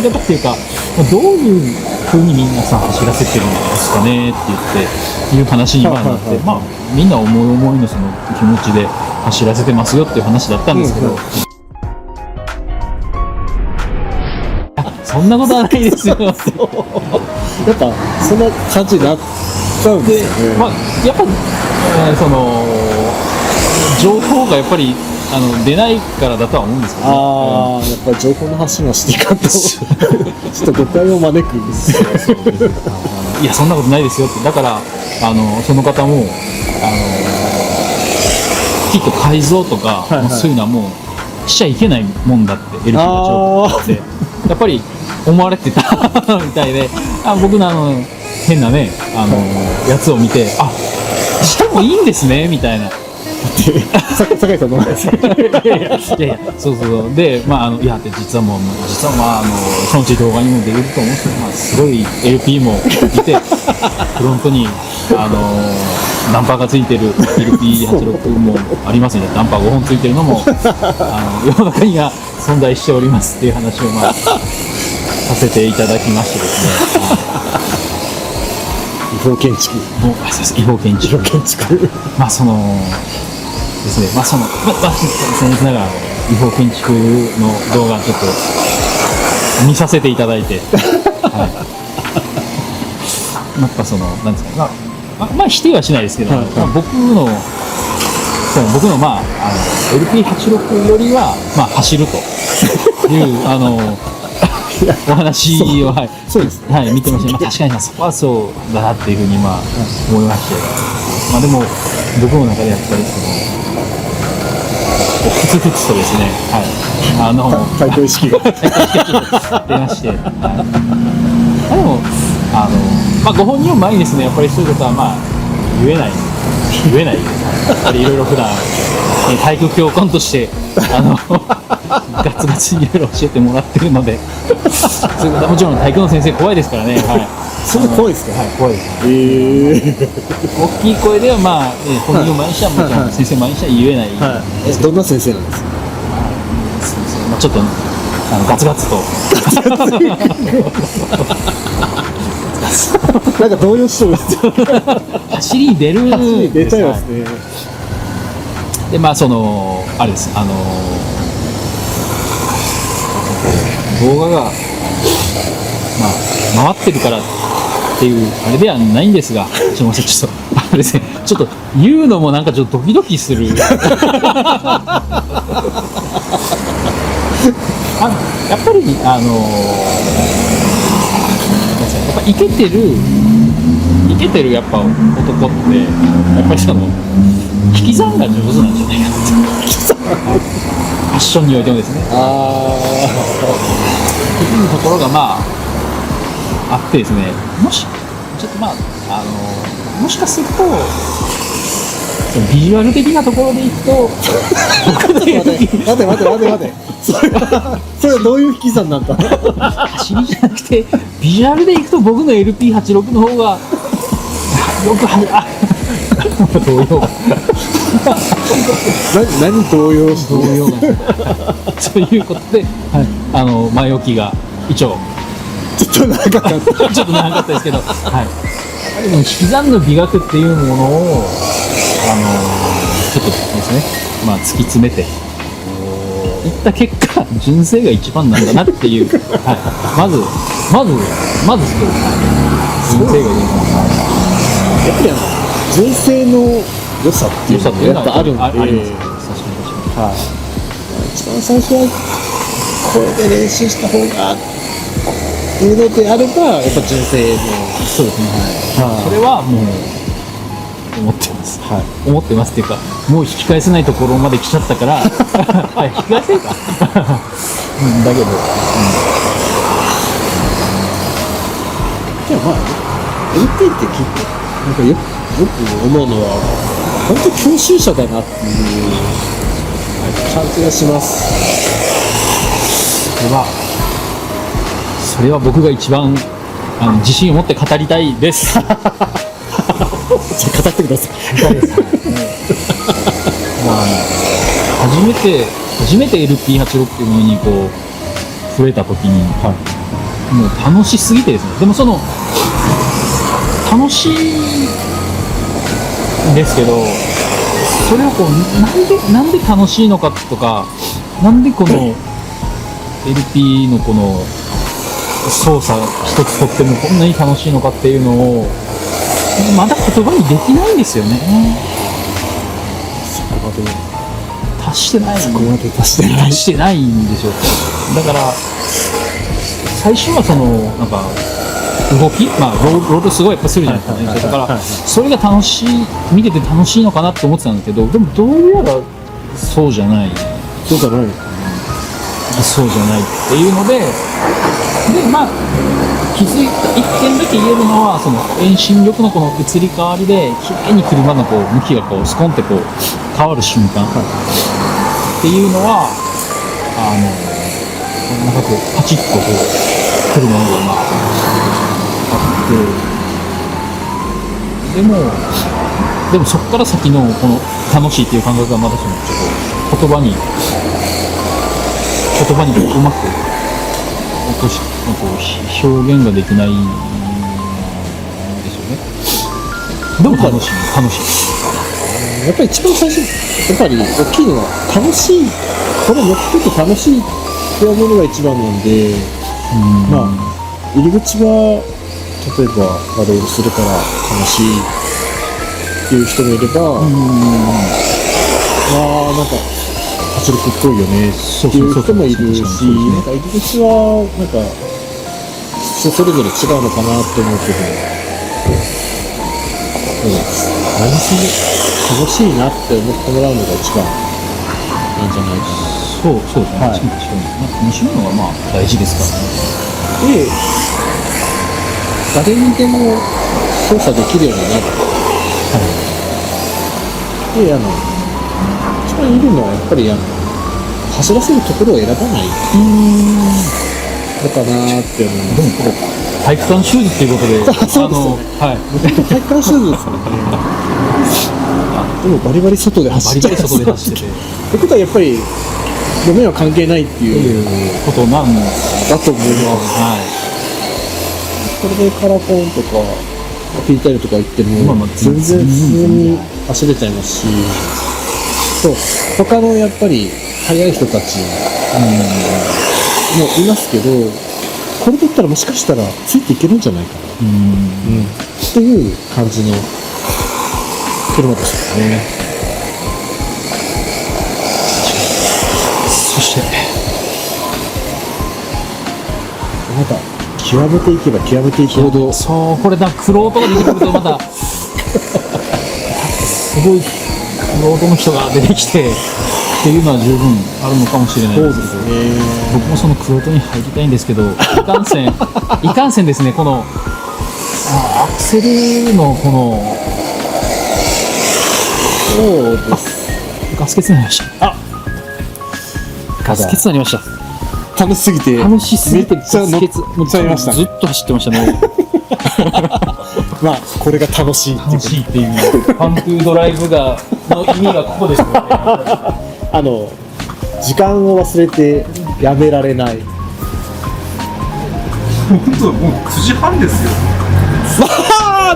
み方っていうか、どういう風に皆さん走らせてるんですかねって言っていう話になって、まあみんな思い思いのその気持ちで走らせてますよっていう話だったんですけど、そんなことはないですよやっぱそんな感じになっちゃうんですよね。まあやっぱ、その情報がやっぱり出ないからだとは思うんですけどね。やっぱり情報の発信はしていかんとちょっと誤解を招くんですよいやそんなことないですよって。だからその方もきっと改造とか、そういうのはもうしちゃいけないもんだって LP の情報ってやっぱり思われてたみたいで、僕の変なねやつを見て、してもいいんですねみたいな。酒井さんのいやそうで、いやで実はそのうち動画にも出ると思うんですけど、すごい LP もいてフロントにダンパーがついてる LP86 もありますので、ダンパー5本ついてるのも世の中には存在しておりますっていう話をさせていただきましてですね違法建築違法建築ですね、先日ながら違法建築の動画ちょっと見させていただいて、やっぱなんですか、否定はしないですけど、僕のLP86 よりは走るというお話をそうですね、見てました。確かにそこはそうだなっていうふうに思いまして、でも僕の中でやっぱりふつふつとですね、対抗意識が出まして、でもご本人を前にですね、やっぱりそういうことは言えないやっぱりいろいろ普段体育教官としてガツガツいろいろ教えてもらってるのでそういうことはもちろん体育の先生怖いですからね。そんな怖いですか？怖いです。大きい声では本人を前にしてはもちろん先生前にしては言えない。どんな先生なんですか？ちょっとガツガツとなんか動揺しそうです走りに出るんです。出ちゃいますね。であれです、動画が回ってるからっていうあれではないんですが、すみません、ちょっとあれですね、ちょっと言うのもなんかちょっとドキドキするやっぱりやっぱイケてるやっぱ男ってやっぱり引き算が上手なんじゃないかってファッションにおいてもですね、っていうところがあってですね、もしちょっともしかするとビジュアル的なところでいくと待てそれはどういう引き算なんだ走りじゃなくてビジュアルでいくと僕の LP86 の方がよく動揺何動揺して動揺なんですということで、前置きが一応ちょっと長かったですけど、でも引き算の美学っていうものをちょっとですね、突き詰めていった結果、純正が一番なんだなっていう、まずそうです、純正が一番やっぱり純正の良さっていうのがやっぱあるんで、あります。一番最初はこれで練習した方がいいのであればやっぱ純正のそうですね、それはもう思ってます、思ってますっていうか、もう引き返せないところまで来ちゃったから引き返せるかだけど、じゃあLP って結構なんかよく思うのは本当教習者だなっていう感じがします。それは僕が一番自信を持って語りたいですじゃあ語ってください。初めて LP86 っていうものに触れた時に、もう楽しすぎてですね。でもその楽しいんですけど、それをこうなんで楽しいのかとか、なんでこの LP のこの操作一つとってもこんなに楽しいのかっていうのをまだ言葉にできないんですよね。そこまで達してない。そこまで達してない。達してないんですよ。だから最初はそのなんか動き、まあロールすごいやっぱするじゃないですかね。だからそれが楽しい、見てて楽しいのかなって思ってたんですけど、でもどうやらそうじゃない。そうじゃない。そうじゃないっていうので、まあ気づいた一点だけ言えるのは、その遠心力のこの移り変わりで綺麗に車のこう向きがこうスコンってこう変わる瞬間っていうのはなんかこうパチッとこう来るものがあって、でもそこから先のこの楽しいっていう感覚がまだそのちょっと言葉にうまく落としこう表現ができないんですよね。でも楽しい。やっぱり一番最初、やっぱり大きいのは楽しい、これ乗ってて楽しいって思うのが一番なんで、まあ入り口は例えばロールするから楽しいっていう人もいれば、なんか圧力っぽいよねっていう人もいるし、なんか入り口はなんか人それぞれ違うのかなって思うけど、何しろ楽しいなって思ってもらうのが一番なんじゃないかな。そうですね。確かに楽しむのがまあ大事ですからね。で、誰にでも操作できるようになる。で、一番いるのはやっぱり走らせるところを選ばないのかなって思う。でもこれ体育館シューズっていうことで、そうですよね。はい。体育館シューズですよね。でもバリバリ外で走って外で走ってて。ってことはやっぱり路面は関係ないっていうことなんだと思います。はい。これでカラコンとかフィータイルとか行っても全然普通に走れちゃいますし、そう他のやっぱり速い人たちもいますけど、これだったらもしかしたらついていけるんじゃないかな、っていう感じの車でしたね。そしてまた極めていけば極めていくほど、そうこれだクロートが出てくるとまたすごいクロートの人が出てきてっていうのは十分あるのかもしれないです。そうですね。僕もそのクロートに入りたいんですけど、いかんせんですね、このアクセルのこのそうです。ガス欠になりました。ガス欠になりました。楽しすぎて楽しすぎてめっちゃ乗っちゃいましたね。ずっと走ってましたね。まあこれが楽しいっていう楽しいっていうパンクドライブがの意味がここですよね。時間を忘れてやめられない。本当もう9時半ですよ。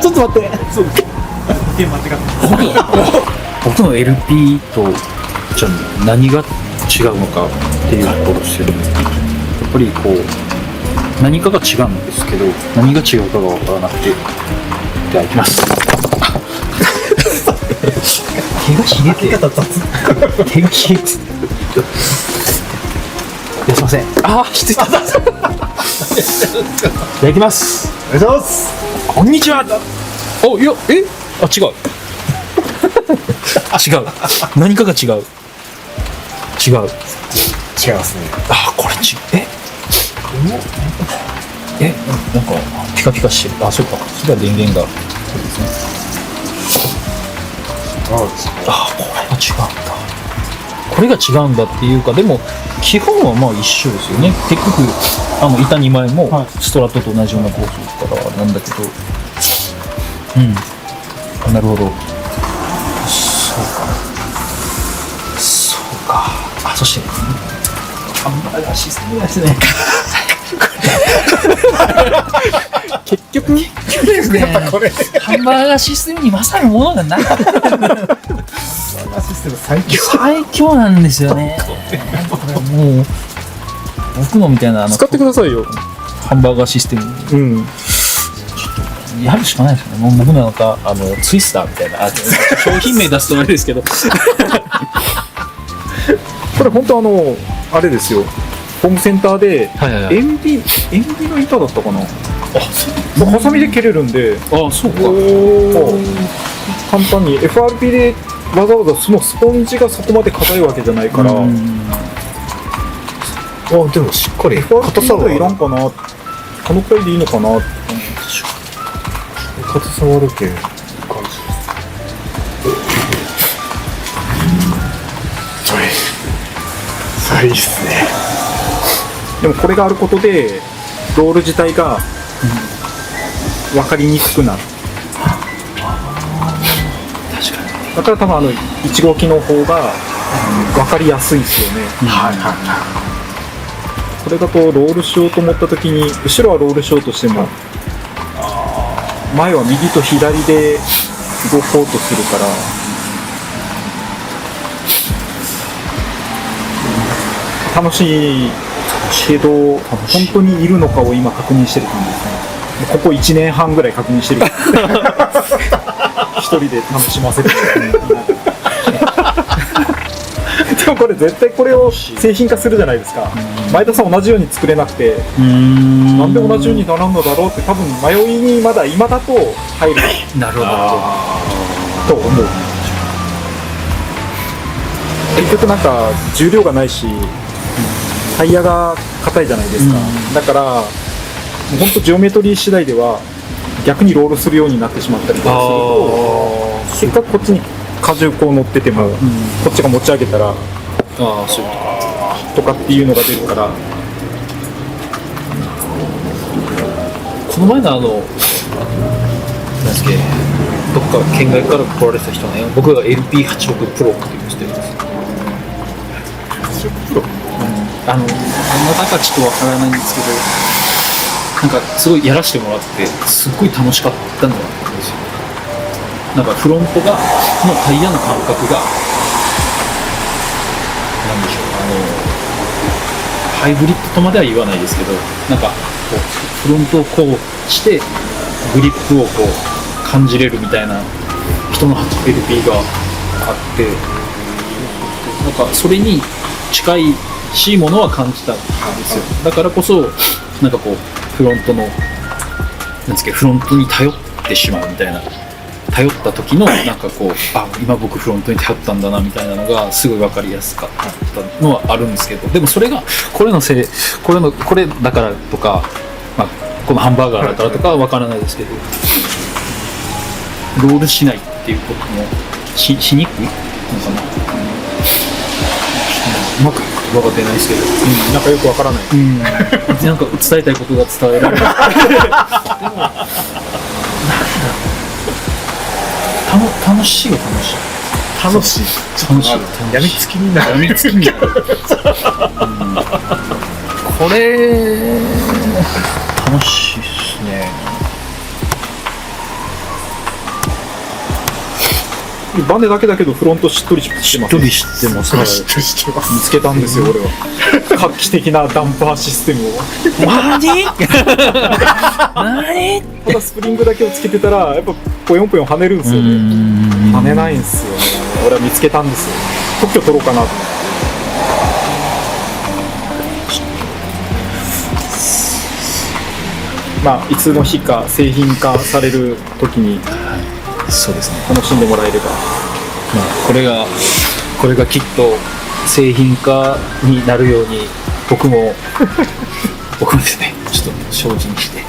ちょっと待って。そう。待ってか。僕の LP とじゃあ何が違うのかっていうところですよね。やっぱりこう何かが違うんですけど、何が違うかが分からなくて、では行きます。手がひげて、手がひげて。いやすいません。失礼。じゃあ行きます。お願いします。こんにちは。いや違う。違う。何かが違う。違いますね。これなんかピカピカしてる。そうか。それは電源が。そうですね。これが違うんだ。これが違うんだっていうか、でも基本はまあ一緒ですよね。結局板2枚もストラットと同じような構造だからなんだけど、なるほど。そうか。そしてハンバーガーシステムですね。局やっぱこれハンバーガーシステムに勝るものがなかった。システム最強。最強なんですよね。もう僕のみたいな使ってくださいよ。ハンバーガーシステムうん。やるしかないですよね。もう僕なんかツイスターみたいな商品名出すとあれですけど。これ本当あれですよ。ホームセンターではいはいはい。塩ビの板だったかな。ハサミで切れるんで、あ、そうか。簡単に FRP でわざわざそのスポンジがそこまで硬いわけじゃないから、あ、でもしっかり FRP でいらんかな、このくらいでいいのかな。携わるけん感じ。それいいっすね。でもこれがあることでロール自体が分かりにくくなる。確かに。だから多分1号機の方が分かりやすいんですよね。はいはいはこれだとロールしようと思った時に後ろはロールしようとしても前は右と左で動こうとするから楽しいけど本当にいるのかを今確認してる感じですね。ここ1年半ぐらい確認してる一人で楽しませてるでもこれ絶対これを製品化するじゃないですか。前田さん同じように作れなくてなんで同じようにならんのだろうって多分迷いにまだ今だと入るなるほど。と思う。結局なんか重量がないしタイヤが硬いじゃないですか。だからもうほんとジオメトリー次第では逆にロールするようになってしまったりとかするとせっかくこっちに荷重こう乗っててもこっちが持ち上げたらああ、そういうことか。とかっていうのが出るから。この前のなんですっけ、どっか県外から来られてた人ね、僕が LP86 プロっていうのをしてるんですよ。プロ何の高ちとわからないんですけど、なんかすごいやらせてもらってすっごい楽しかったのがあったんですよ。なんかフロントがのタイヤの感覚がなんでしょう、ハイブリッドとまでは言わないですけど、なんかこうフロントをこうしてグリップをこう感じれるみたいな人の LP があって、なんかそれに近いしいものは感じたんですよ。だからこそなんかこうフロントのなんですけど、フロントに頼ってしまうみたいな、頼った時のなんかこう、あ、今僕フロントに頼ったんだなみたいなのがすごい分かりやすかったのはあるんですけど、でもそれがこれだからとか、まあ、このハンバーガーだからとかは分からないですけど、ロールしないっていうこともしにくいのかな。うまく言葉が出ないですけど、なんかよくわからない。なんか伝えたいことが伝えられない。でも楽しいは楽しい。やみつきになる。やみつきになる。これ楽しいっすね。バネだけだけどフロントしっとりしてます。一人知ってます。見つけたんですよ俺は。画期的なダンパーシステムを。何？ただスプリングだけをつけてたらやっぱぽよんぽよん跳ねるんですよね。跳ねないんですよね。俺は見つけたんですよ。特許取ろうかなと思って。まあいつの日か製品化される時にそうですね。楽しんでもらえれば。まあこれがきっと製品化になるように僕もですね、ちょっと精進して。